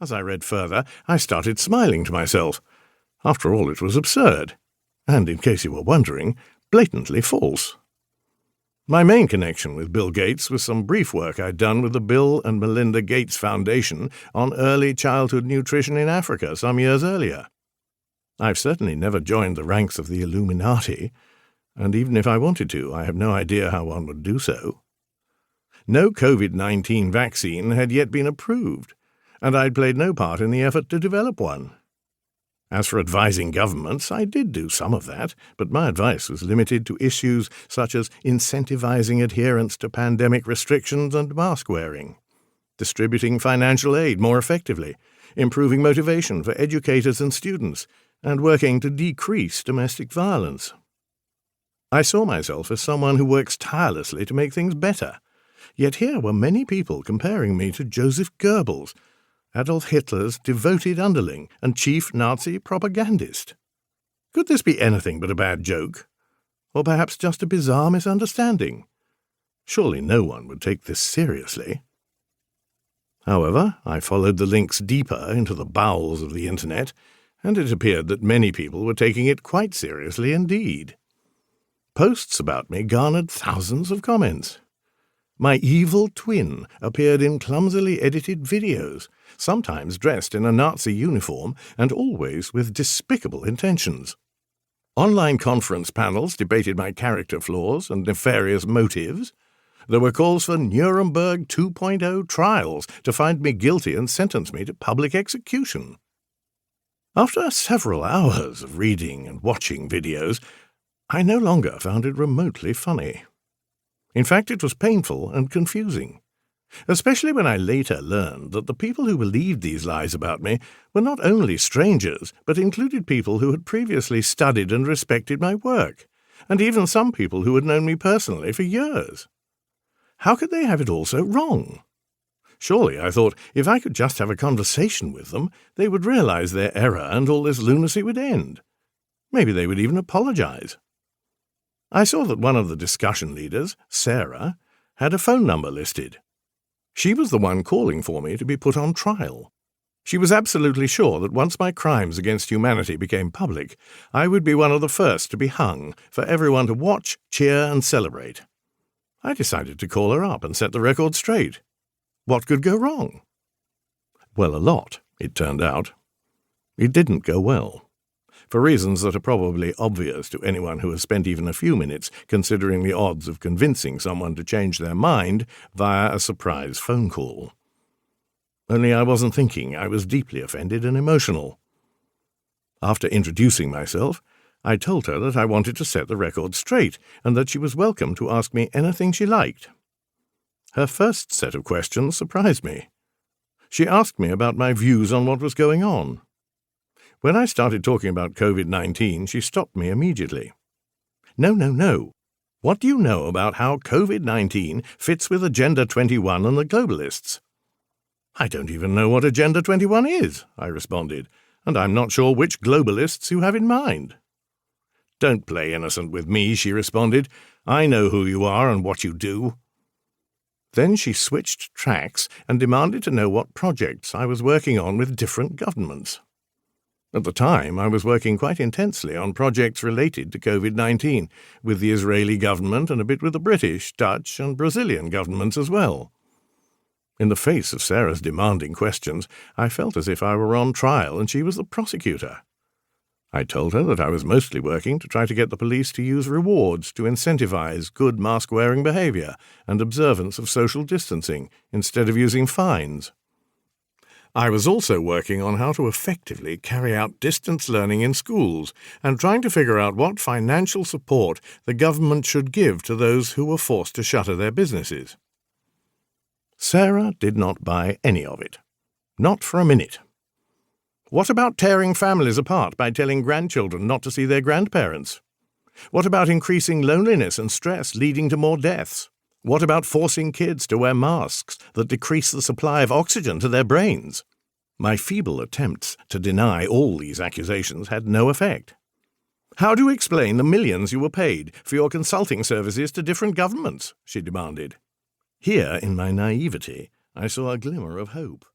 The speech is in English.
As I read further, I started smiling to myself. After all, it was absurd, and, in case you were wondering, blatantly false. My main connection with Bill Gates was some brief work I'd done with the Bill and Melinda Gates Foundation on early childhood nutrition in Africa some years earlier. I've certainly never joined the ranks of the Illuminati, and even if I wanted to, I have no idea how one would do so. No COVID-19 vaccine had yet been approved, and I'd played no part in the effort to develop one. As for advising governments, I did do some of that, but my advice was limited to issues such as incentivizing adherence to pandemic restrictions and mask wearing, distributing financial aid more effectively, improving motivation for educators and students, and working to decrease domestic violence. I saw myself as someone who works tirelessly to make things better, yet here were many people comparing me to Joseph Goebbels, Adolf Hitler's devoted underling and chief Nazi propagandist. Could this be anything but a bad joke? Or perhaps just a bizarre misunderstanding? Surely no one would take this seriously. However, I followed the links deeper into the bowels of the internet, and it appeared that many people were taking it quite seriously indeed. Posts about me garnered thousands of comments. My evil twin appeared in clumsily edited videos, sometimes dressed in a Nazi uniform and always with despicable intentions. Online conference panels debated my character flaws and nefarious motives. There were calls for Nuremberg 2.0 trials to find me guilty and sentence me to public execution. After several hours of reading and watching videos, I no longer found it remotely funny. In fact, it was painful and confusing, especially when I later learned that the people who believed these lies about me were not only strangers, but included people who had previously studied and respected my work, and even some people who had known me personally for years. How could they have it all so wrong? Surely, I thought, if I could just have a conversation with them, they would realize their error and all this lunacy would end. Maybe they would even apologize. I saw that one of the discussion leaders, Sarah, had a phone number listed. She was the one calling for me to be put on trial. She was absolutely sure that once my crimes against humanity became public, I would be one of the first to be hung for everyone to watch, cheer, and celebrate. I decided to call her up and set the record straight. What could go wrong? Well, a lot, it turned out. It didn't go well, for reasons that are probably obvious to anyone who has spent even a few minutes considering the odds of convincing someone to change their mind via a surprise phone call. Only I wasn't thinking, I was deeply offended and emotional. After introducing myself, I told her that I wanted to set the record straight and that she was welcome to ask me anything she liked. Her first set of questions surprised me. She asked me about my views on what was going on. When I started talking about COVID-19, she stopped me immediately. No. What do you know about how COVID-19 fits with Agenda 21 and the globalists? I don't even know what Agenda 21 is, I responded, and I'm not sure which globalists you have in mind. Don't play innocent with me, she responded. I know who you are and what you do. Then she switched tracks and demanded to know what projects I was working on with different governments. At the time, I was working quite intensely on projects related to COVID-19, with the Israeli government and a bit with the British, Dutch, and Brazilian governments as well. In the face of Sarah's demanding questions, I felt as if I were on trial and she was the prosecutor. I told her that I was mostly working to try to get the police to use rewards to incentivize good mask-wearing behavior and observance of social distancing instead of using fines. I was also working on how to effectively carry out distance learning in schools and trying to figure out what financial support the government should give to those who were forced to shutter their businesses. Sarah did not buy any of it. Not for a minute. What about tearing families apart by telling grandchildren not to see their grandparents? What about increasing loneliness and stress leading to more deaths? What about forcing kids to wear masks that decrease the supply of oxygen to their brains? My feeble attempts to deny all these accusations had no effect. How do you explain the millions you were paid for your consulting services to different governments? She demanded. Here, in my naivety, I saw a glimmer of hope.